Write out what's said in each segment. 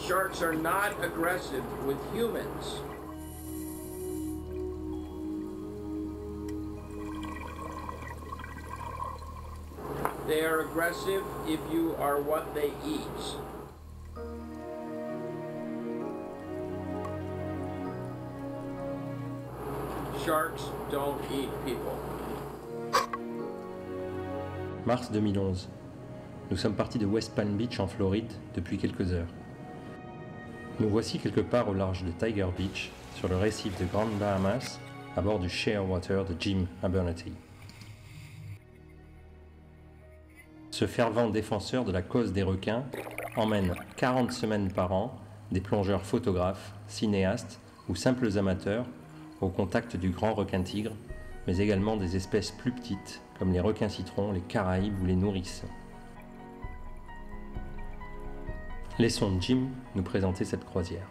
Sharks are not aggressive with humans. They are aggressive if you are what they eat. Sharks don't eat people. Mars 2011. Nous sommes partis de West Palm Beach en Floride depuis quelques heures. Nous voici quelque part au large de Tiger Beach, sur le récif de Grand Bahamas, à bord du Shearwater de Jim Abernethy. Ce fervent défenseur de la cause des requins emmène 40 semaines par an des plongeurs photographes, cinéastes ou simples amateurs au contact du grand requin-tigre, mais également des espèces plus petites comme les requins-citrons, les caraïbes ou les nourrices. Laissons Jim nous présenter cette croisière.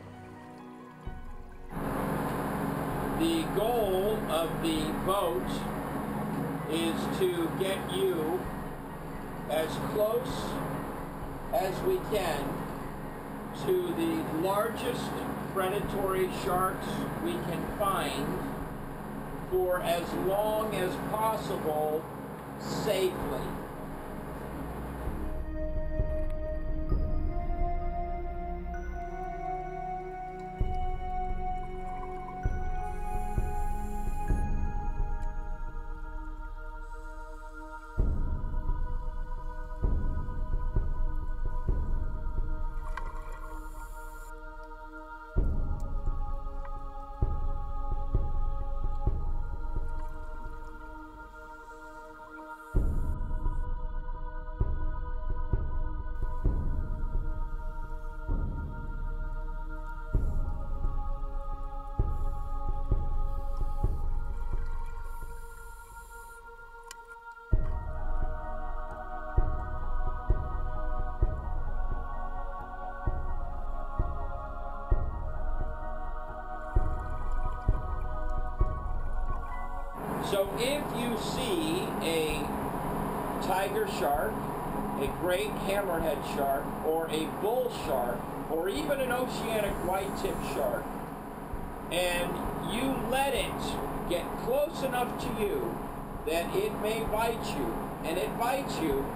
The goal of the boat is to get you as close as we can to the largest predatory sharks we can find for as long as possible safely. So if you see a tiger shark, a great hammerhead shark, or a bull shark, or even an oceanic white-tip shark, and you let it get close enough to you that it may bite you, and it bites you,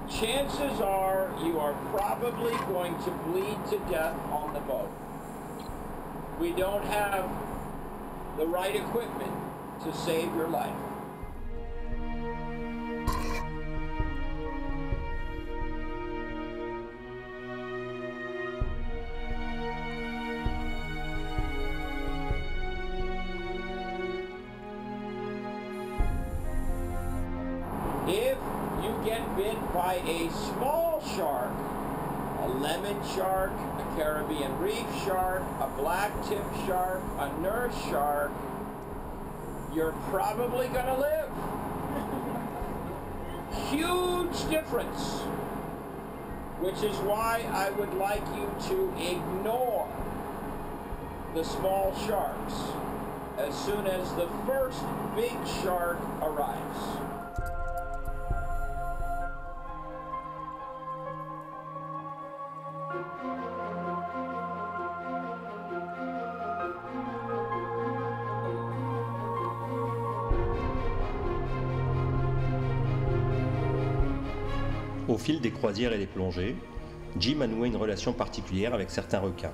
chances are you are probably going to bleed to death on the boat. We don't have the right equipment to save your life. If you get bit by a small shark, a lemon shark, a Caribbean reef shark, a black-tip shark, a nurse shark, you're probably going to live. Huge difference. Which is why I would like you to ignore the small sharks as soon as the first big shark arrives. Au fil des croisières et des plongées, Jim a noué une relation particulière avec certains requins,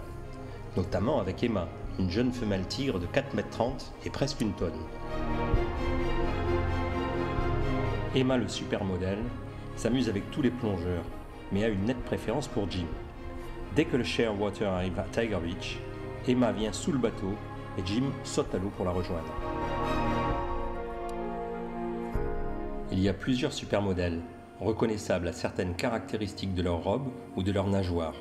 notamment avec Emma, une jeune femelle tigre de 4,30 m et presque une tonne. Emma, le supermodèle, s'amuse avec tous les plongeurs, mais a une nette préférence pour Jim. Dès que le Shearwater arrive à Tiger Beach, Emma vient sous le bateau et Jim saute à l'eau pour la rejoindre. Il y a plusieurs supermodèles, reconnaissables à certaines caractéristiques de leur robe ou de leur nageoire.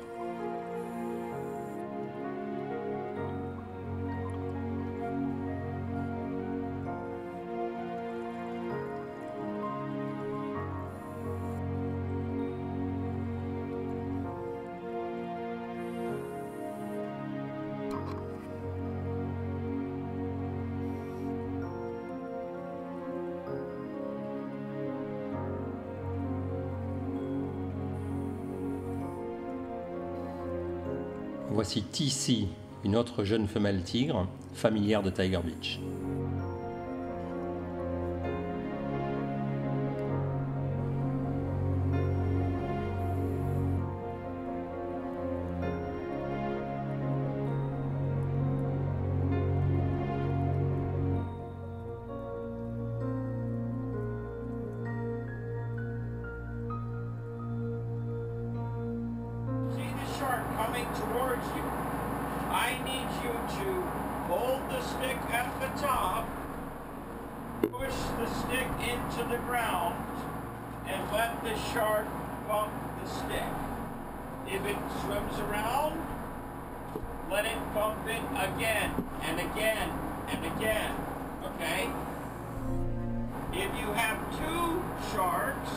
Voici TC, une autre jeune femelle tigre, familière de Tiger Beach. Coming towards you. I need you to hold the stick at the top, push the stick into the ground, and let the shark bump the stick. If it swims around, let it bump it again and again and again, okay? If you have two sharks,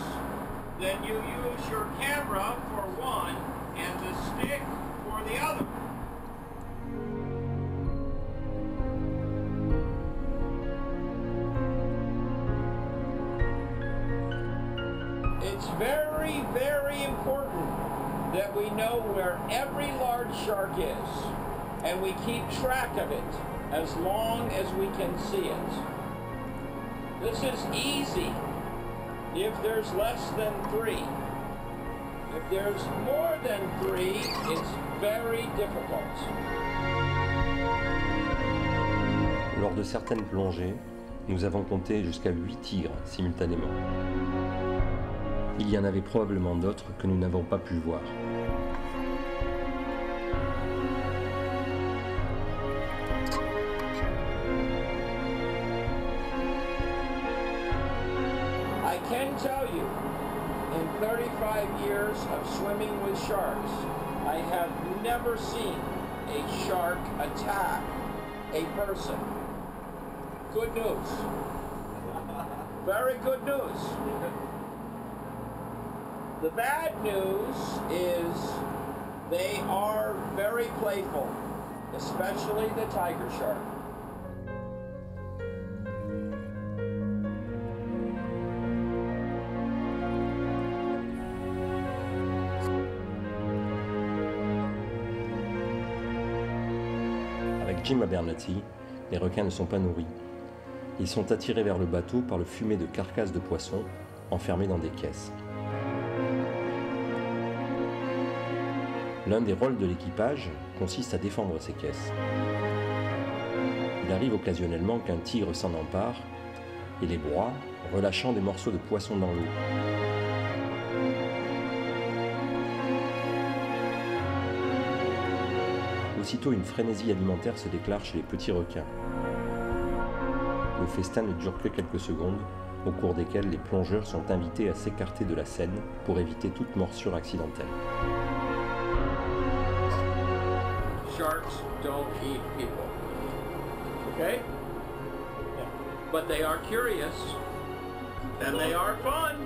then you use your camera for one and the stick for the other. It's very, very important that we know where every large shark is, and we keep track of it as long as we can see it. This is easy if there's less than 3. If there's more than 3, it's very difficult. Lors de certaines plongées, nous avons compté jusqu'à 8 tigres simultanément. Il y en avait probablement d'autres que nous n'avons pas pu voir. I can tell you, in 35 years of swimming with sharks, I have never seen a shark attack a person. Good news. Very good news. The bad news is they are very playful, especially the tiger shark. Avec Jim Abernathy, les requins ne sont pas nourris. Ils sont attirés vers le bateau par le fumet de carcasses de poissons enfermées dans des caisses. L'un des rôles de l'équipage consiste à défendre ces caisses. Il arrive occasionnellement qu'un tigre s'en empare et les broie, relâchant des morceaux de poisson dans l'eau. Aussitôt, une frénésie alimentaire se déclare chez les petits requins. Le festin ne dure que quelques secondes, au cours desquelles les plongeurs sont invités à s'écarter de la scène pour éviter toute morsure accidentelle. Sharks don't eat people, okay? But they are curious, and they are fun.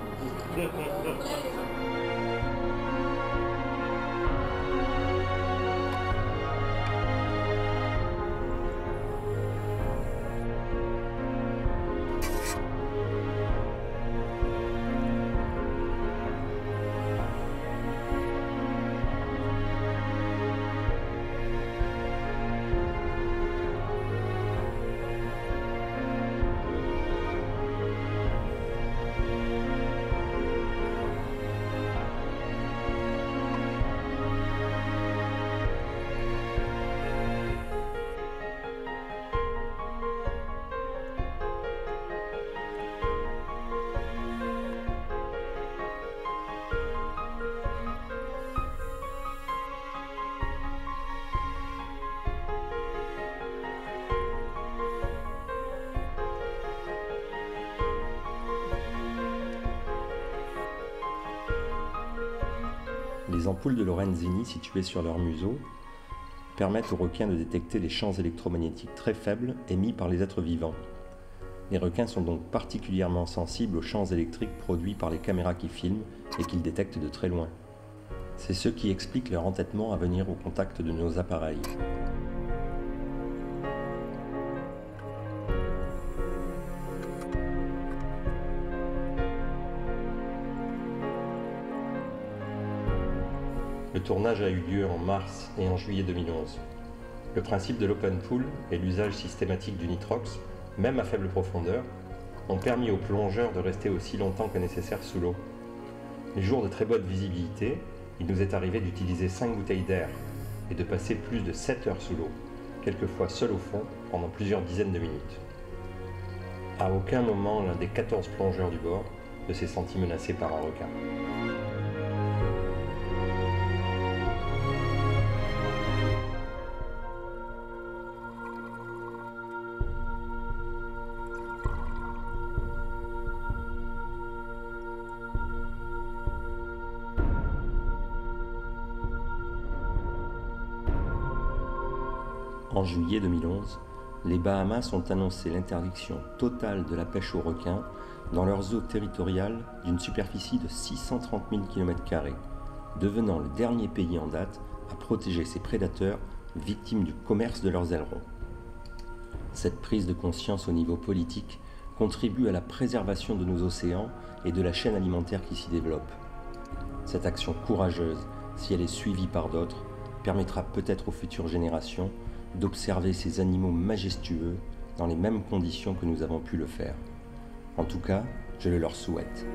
Les ampoules de Lorenzini situées sur leur museau permettent aux requins de détecter les champs électromagnétiques très faibles émis par les êtres vivants. Les requins sont donc particulièrement sensibles aux champs électriques produits par les caméras qui filment et qu'ils détectent de très loin. C'est ce qui explique leur entêtement à venir au contact de nos appareils. Le tournage a eu lieu en mars et en juillet 2011. Le principe de l'open pool et l'usage systématique du nitrox, même à faible profondeur, ont permis aux plongeurs de rester aussi longtemps que nécessaire sous l'eau. Les jours de très bonne visibilité, il nous est arrivé d'utiliser 5 bouteilles d'air et de passer plus de 7 heures sous l'eau, quelquefois seul au fond pendant plusieurs dizaines de minutes. À aucun moment l'un des 14 plongeurs du bord ne s'est senti menacé par un requin. En juillet 2011, les Bahamas ont annoncé l'interdiction totale de la pêche aux requins dans leurs eaux territoriales d'une superficie de 630 000 km², devenant le dernier pays en date à protéger ces prédateurs victimes du commerce de leurs ailerons. Cette prise de conscience au niveau politique contribue à la préservation de nos océans et de la chaîne alimentaire qui s'y développe. Cette action courageuse, si elle est suivie par d'autres, permettra peut-être aux futures générations d'observer ces animaux majestueux dans les mêmes conditions que nous avons pu le faire. En tout cas, je le leur souhaite.